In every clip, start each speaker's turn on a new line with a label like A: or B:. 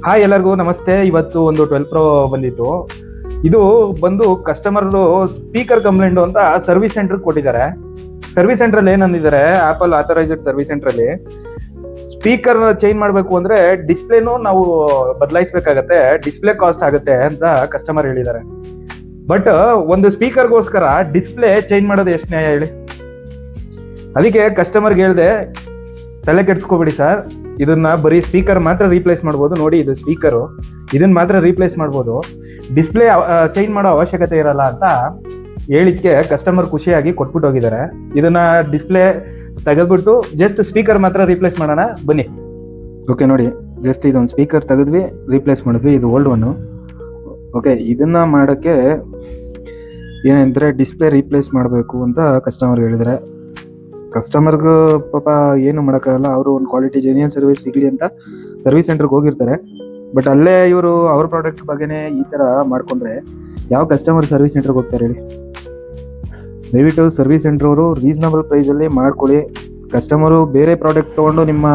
A: Hi ಎಲ್ಲರಿಗೂ ನಮಸ್ತೆ. ಇವತ್ತು ಒಂದು 12 Pro ಬಂದಿತ್ತು. ಇದು ಬಂದು ಕಸ್ಟಮರ್ದು ಸ್ಪೀಕರ್ ಕಂಪ್ಲೇಂಟ್ ಅಂತ ಸರ್ವಿಸ್ ಸೆಂಟರ್ ಕೊಟ್ಟಿದ್ದಾರೆ. ಸರ್ವಿಸ್ ಸೆಂಟ್ರಲ್ಲಿ ಏನಂದಿದ್ದಾರೆ, ಆಪಲ್ ಆಥರೈಸ್ಡ್ ಸರ್ವಿಸ್ ಸೆಂಟ್ರಲ್ಲಿ ಸ್ಪೀಕರ್ ಚೇಂಜ್ ಮಾಡಬೇಕು ಅಂದ್ರೆ ಡಿಸ್ಪ್ಲೇನು ನಾವು ಬದಲಾಯಿಸಬೇಕಾಗತ್ತೆ, ಡಿಸ್ಪ್ಲೇ ಕಾಸ್ಟ್ ಆಗುತ್ತೆ ಅಂತ ಕಸ್ಟಮರ್ ಹೇಳಿದ್ದಾರೆ. ಬಟ್ ಒಂದು ಸ್ಪೀಕರ್ಗೋಸ್ಕರ ಡಿಸ್ಪ್ಲೇ ಚೇಂಜ್ ಮಾಡೋದು ಎಷ್ಟು ನ್ಯಾಯ ಹೇಳಿ? ಅದಕ್ಕೆ ಕಸ್ಟಮರ್ಗೆ ಹೇಳಿದೆ, ತಲೆ ಕೆಡ್ಸ್ಕೋಬೇಡಿ ಸರ್, ಇದನ್ನ ಬರೀ ಸ್ಪೀಕರ್ ಮಾತ್ರ ರೀಪ್ಲೇಸ್ ಮಾಡ್ಬೋದು. ನೋಡಿ, ಇದು ಸ್ಪೀಕರು, ಇದನ್ನ ಮಾತ್ರ ರೀಪ್ಲೇಸ್ ಮಾಡ್ಬೋದು, ಡಿಸ್ಪ್ಲೇ ಚೇಂಜ್ ಮಾಡೋ ಅವಶ್ಯಕತೆ ಇರಲ್ಲ ಅಂತ ಹೇಳಿದ್ಕೆ ಕಸ್ಟಮರ್ ಖುಷಿಯಾಗಿ ಕೊಟ್ಬಿಟ್ಟು ಹೋಗಿದ್ದಾರೆ. ಇದನ್ನ ಡಿಸ್ಪ್ಲೇ ತೆಗೆದ್ಬಿಟ್ಟು ಜಸ್ಟ್ ಸ್ಪೀಕರ್ ಮಾತ್ರ ರೀಪ್ಲೇಸ್ ಮಾಡೋಣ ಬನ್ನಿ. ಓಕೆ ನೋಡಿ, ಜಸ್ಟ್ ಇದೊಂದು ಸ್ಪೀಕರ್ ತೆಗೆದ್ವಿ, ರೀಪ್ಲೇಸ್ ಮಾಡಿದ್ವಿ. ಇದು ಓಲ್ಡ್ ಒನ್ನು. ಓಕೆ, ಇದನ್ನ ಮಾಡೋಕ್ಕೆ ಏನಂದರೆ ಡಿಸ್ಪ್ಲೇ ರೀಪ್ಲೇಸ್ ಮಾಡಬೇಕು ಅಂತ ಕಸ್ಟಮರ್ ಹೇಳಿದರೆ, ಕಸ್ಟಮರ್ಗೂ ಪಾಪ ಏನು ಮಾಡೋಕ್ಕಾಗಲ್ಲ. ಅವರು ಒಂದು ಕ್ವಾಲಿಟಿ ಜೆನ್ಯೂನ್ ಸರ್ವಿಸ್ ಸಿಗಲಿ ಅಂತ ಸರ್ವಿಸ್ ಸೆಂಟ್ರಿಗೆ ಹೋಗಿರ್ತಾರೆ. ಬಟ್ ಅಲ್ಲೇ ಇವರು ಅವ್ರ ಪ್ರಾಡಕ್ಟ್ ಬಗ್ಗೆನೇ ಈ ಥರ ಮಾಡಿಕೊಂಡ್ರೆ ಯಾವ ಕಸ್ಟಮರ್ ಸರ್ವಿಸ್ ಸೆಂಟ್ರಿಗೆ ಹೋಗ್ತಾರೆ ಹೇಳಿ? ದಯವಿಟ್ಟು ಸರ್ವಿಸ್ ಸೆಂಟ್ರವರು ರೀಸನಬಲ್ ಪ್ರೈಸಲ್ಲಿ ಮಾಡ್ಕೊಳ್ಳಿ. ಕಸ್ಟಮರು ಬೇರೆ ಪ್ರಾಡಕ್ಟ್ ತೊಗೊಂಡು ನಿಮ್ಮ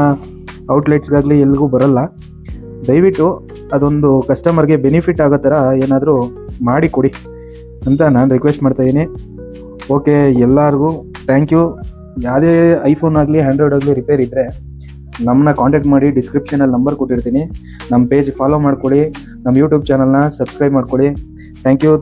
A: ಔಟ್ಲೆಟ್ಸ್ಗಾಗಲಿ ಎಲ್ಲಿಗೂ ಬರಲ್ಲ. ದಯವಿಟ್ಟು ಅದೊಂದು ಕಸ್ಟಮರ್ಗೆ ಬೆನಿಫಿಟ್ ಆಗೋ ಥರ ಏನಾದರೂ ಮಾಡಿ ಕೊಡಿ ಅಂತ ನಾನು ರಿಕ್ವೆಸ್ಟ್ ಮಾಡ್ತಾಯಿದ್ದೀನಿ. ಓಕೆ, ಎಲ್ಲರಿಗೂ ಥ್ಯಾಂಕ್ ಯು. ಯಾವುದೇ ಐಫೋನ್ ಆಗಲಿ ಆ್ಯಂಡ್ರಾಯ್ಡ್ ಆಗಲಿ ರಿಪೇರ್ ಇದ್ದರೆ ನಮ್ಮನ್ನ ಕಾಂಟ್ಯಾಕ್ಟ್ ಮಾಡಿ, ಡಿಸ್ಕ್ರಿಪ್ಷನಲ್ಲಿ ನಂಬರ್ ಕೊಟ್ಟಿರ್ತೀನಿ. ನಮ್ಮ ಪೇಜ್ ಫಾಲೋ ಮಾಡ್ಕೊಳ್ಳಿ, ನಮ್ಮ ಯೂಟ್ಯೂಬ್ ಚಾನಲ್ನ ಸಬ್ಸ್ಕ್ರೈಬ್ ಮಾಡ್ಕೊಳ್ಳಿ. Thank you.